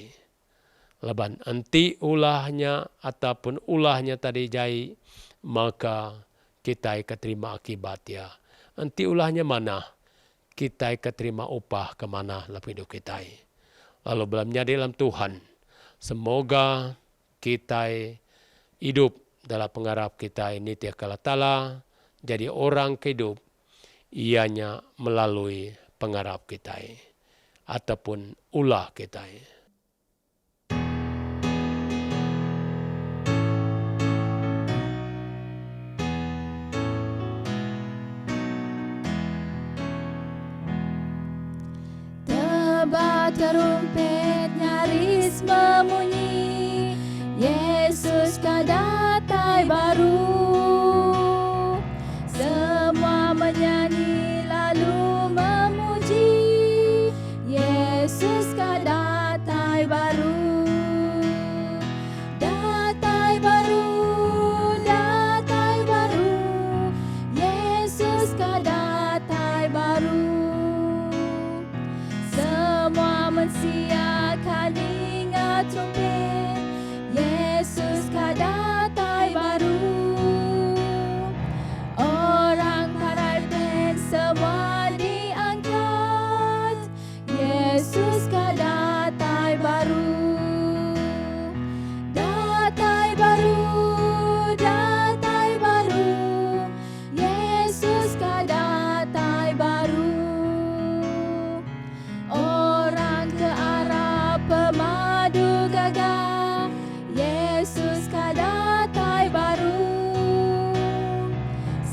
Leban anti ulahnya ataupun ulahnya tadi jai, maka kita keterima akibatnya. Anti ulahnya mana, kita keterima upah ke mana dalam hidup kita. Lalu belamnya dalam Tuhan, semoga kita hidup dalam pengharap kita ini tiap kala Ta'ala jadi orang hidup ianya melalui pengharap kita ataupun ulah kita. Tebat terumpet nyaris memunyi, Yesus kadatai baru. Semua menyanyi lalu memuji, Yesus kadatai baru. Datai baru, datai baru, Yesus kadatai baru. Semua mensiap trumpet, Yesus kadatai baru. Orang paralpen semua diangkat, Yesus kadatai baru. Datai baru, datai baru, Yesus kadatai baru. Orang ke arah pemadu gagah, Yesus kadatai baru.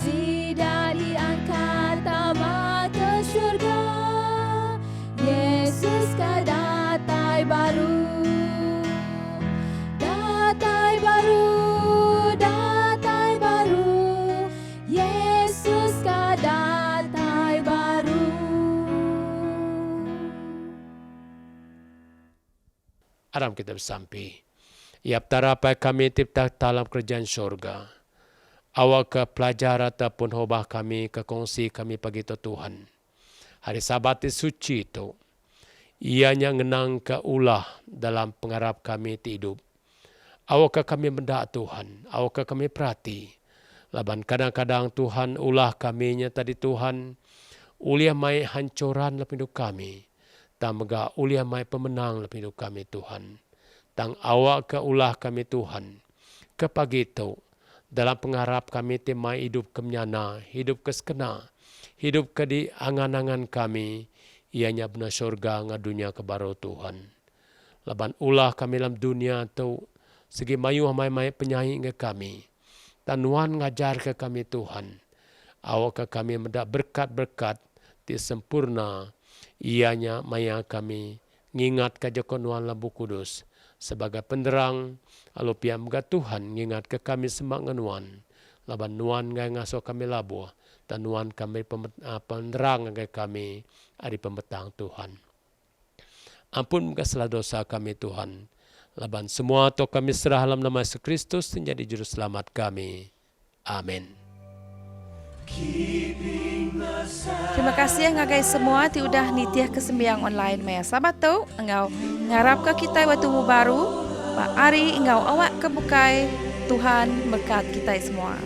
Sida diangkat tama ke syurga, Yesus kadatai baru. Datai baru, datai baru, Yesus kadatai baru. Aram kita bersampai. Iap tarapai kami tipta dalam kerjaan syurga. Awak ke pelajar ataupun hobah kami ke kongsi kami pagi itu Tuhan. Hari Sabat suci itu. Ianya ngenang ke ulah dalam pengharap kami hidup. Awak ke kami mendak Tuhan. Awak ke kami perhati. Laban kadang-kadang Tuhan ulah kami tadi Tuhan. Uliah mai hancuran dalam hidup kami. Tang mega uliah mai pemenang dalam hidup kami Tuhan. Tang awak ke ulah kami Tuhan. Ke pagi itu. Dalam pengharap kami temai hidup kemenyana, hidup kesekena, hidup ke di angan-angan kami, ianya benar syurga ngadunya ke baru Tuhan. Laban ulah kami dalam dunia tu, segi mayu hamai-mai penyanyi ke kami. Tanuan ngajar ke kami Tuhan. Awak ke kami mendak berkat-berkat, ti sempurna, ianya maya kami, ngingat ke jakonuan lambu kudus, sebagai penerang, alu piam ga Tuhan ngingat ke kami semak nuan. Laban nuan ngai ngaso kami labuh. Dan nuan kami penerang ngai kami ari pemetang Tuhan. Ampun muka salah dosa kami Tuhan. Laban semua to kami serah dalam nama Yesus Kristus menjadi juru selamat kami. Amin. Terima kasih ngagai semua ti udah nitiah kesembiang online Maya Sabat tu engau ngarap ke kita waktu mu baru Pak Ari engau awak kebukai Tuhan berkat kita semua.